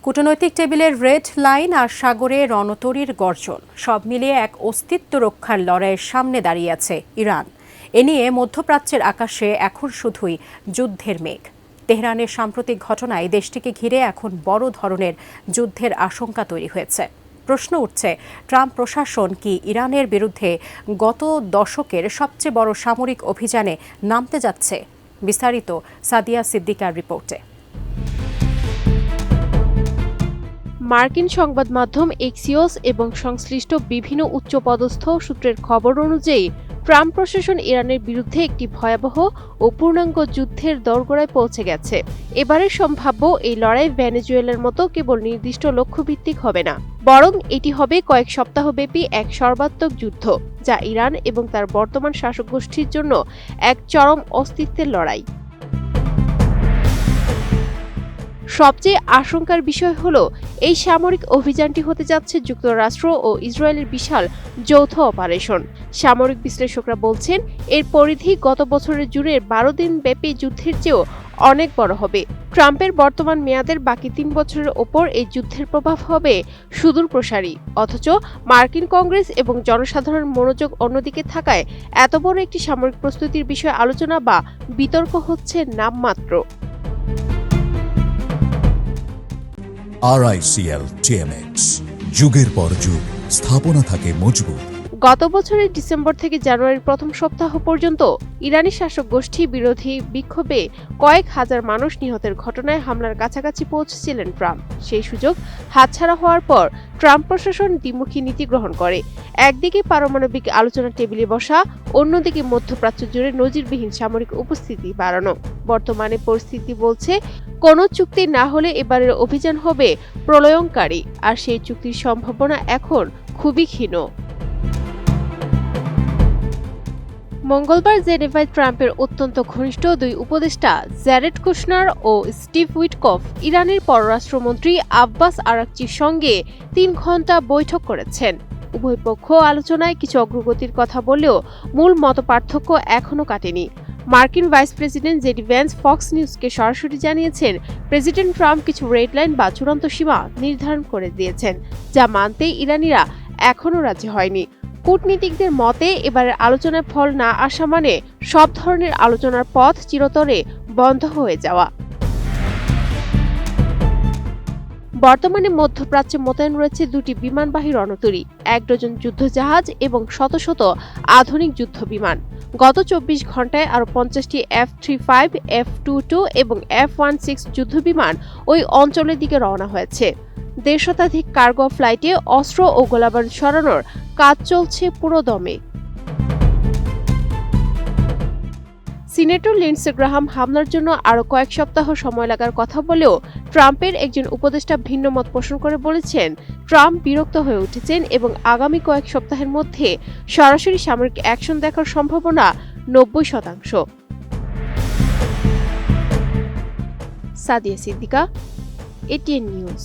কূটনৈতিক টেবিলের red line আর সাগরে রণতরীর গর্জন সব মিলিয়ে এক অস্তিত্ব রক্ষার লড়াইয়ের সামনে দাঁড়িয়ে আছে ইরান। এ নিয়ে মধ্যপ্রাচ্যের আকাশে এখন শুধুই যুদ্ধের মেঘ। তেহরানের সাম্প্রতিক ঘটনায় দেশটিকে ঘিরে এখন বড় ধরনের যুদ্ধের আশঙ্কা তৈরি হয়েছে। প্রশ্ন উঠছে, ট্রাম্প প্রশাসন কি ইরানের বিরুদ্ধে গত দশকের সবচেয়ে বড় সামরিক অভিযানে নামতে যাচ্ছে? বিস্তারিত সাদিয়া সিদ্দিকার রিপোর্টে। মার্কিন সংবাদ মাধ্যম এক্সিওস এবং সংশ্লিষ্ট বিভিন্ন উচ্চপদস্থ সূত্রের খবর অনুযায়ী ট্রাম্প প্রশাসন ইরানের বিরুদ্ধে একটি ভয়াবহ ও পূর্ণাঙ্গ যুদ্ধের দোরগোড়ায় পৌঁছে গেছে। এবারের সম্ভাব্য এই লড়াই ভেনেজুয়েলার মতো কেবল নির্দিষ্ট লক্ষ্যভিত্তিক হবে না, বরং এটি হবে কয়েক সপ্তাহব্যাপী এক সর্বাত্মক যুদ্ধ, যা ইরান এবং তার বর্তমান শাসক গোষ্ঠীর জন্য এক চরম অস্তিত্বের লড়াই। সবচেয়ে আশঙ্কার বিষয় হলো, এই সামরিক অভিযানটি হতে যাচ্ছে যুক্তরাষ্ট্র ও ইসরায়েলের বিশাল যৌথ অপারেশন। সামরিক বিশ্লেষকরা বলছেন, এর পরিধি গত বছরের জুড়ে 12 দিন ব্যাপী যুদ্ধের চেয়েও অনেক বড় হবে। ট্রাম্পের বর্তমান মেয়াদের বাকি 3 বছরের ওপর এই যুদ্ধের প্রভাব হবে সুদূর প্রসারী। অথচ মার্কিন কংগ্রেস এবং জনসাধারণ মনোযোগ অন্যদিকে থাকায় এত বড় একটি সামরিক প্রস্তুতির বিষয়ে আলোচনা বা বিতর্ক হচ্ছে নামমাত্র। RICL TMX, যুগের পর যুগ স্থাপনা থাকে মজবুত। গত বছরের ডিসেম্বর থেকে জানুয়ারির প্রথম সপ্তাহ পর্যন্ত ইরানি শাসক গোষ্ঠী বিরোধী বিক্ষোভে কয়েক হাজার মানুষ নিহতের ঘটনায় হামলার কাছাকাছি পৌঁছেছিলেন ট্রাম্প। সেই সুযোগ হাতছাড়া হওয়ার পর ট্রাম্প প্রশাসন দ্বিমুখী নীতি গ্রহণ করে। একদিকে পারমাণবিক আলোচনার টেবিলে বসা, অন্যদিকে মধ্যপ্রাচ্য জুড়ে নজিরবিহীন সামরিক উপস্থিতি বাড়ানো। বর্তমানে পরিস্থিতি বলছে, কোনো চুক্তি না হলে এবারের অভিযান হবে প্রলয়ঙ্কারী, আর সেই চুক্তির সম্ভাবনা এখন খুবই ক্ষীণ। মঙ্গলবার জেনেভায় ট্রাম্পের অত্যন্ত ঘনিষ্ঠ দুই উপদেষ্টা জ্যারেড কুশনার ও স্টিভ উইটকফ ইরানের পররাষ্ট্রমন্ত্রী আব্বাস আরাকচির সঙ্গে 3 ঘণ্টা বৈঠক করেছেন। উভয় পক্ষ আলোচনায় কিছু অগ্রগতির কথা বললেও মূল মতপার্থক্য এখনও কাটেনি। মার্কিন vice president JD Vance Fox নিউজকে সরাসরি জানিয়েছেন, প্রেসিডেন্ট ট্রাম্প কিছু রেড লাইন বা চূড়ান্ত সীমা নির্ধারণ করে দিয়েছেন, যা মানতে ইরানিরা এখনও রাজি হয়নি। কূটনীতিকদের মতে, এবারের আলোচনায় ফল না আসা মানে সব ধরনের আলোচনার পথ চিরতরে বন্ধ হয়ে যাওয়া। বর্তমানে মধ্যপ্রাচ্যে মোতায়েন রয়েছে 2টি বিমানবাহী রণতরী, 1 ডজন যুদ্ধজাহাজ এবং শত শত আধুনিক যুদ্ধ বিমান। গত 24 ঘণ্টায় আরও 50টি F-35, F-22 এবং F-16 যুদ্ধবিমান ওই অঞ্চলের দিকে রওনা হয়েছে। 1.5 শতাধিক কার্গো ফ্লাইটে অস্ত্র ও গোলাবারুদ সরানোর কাজ চলছে পুরোদমে। সিনেটর লিন্ডসে গ্রাহাম হামলার জন্য আরও কয়েক সপ্তাহ সময় লাগার কথা বলেও ট্রাম্পের একজন উপদেষ্টা ভিন্ন মত পোষণ করে বলেছেন, ট্রাম্প বিরক্ত হয়ে উঠেছেন এবং আগামী কয়েক সপ্তাহের মধ্যে সরাসরি সামরিক অ্যাকশন দেখার সম্ভাবনা 90%। Sadia Siddika, ATN news.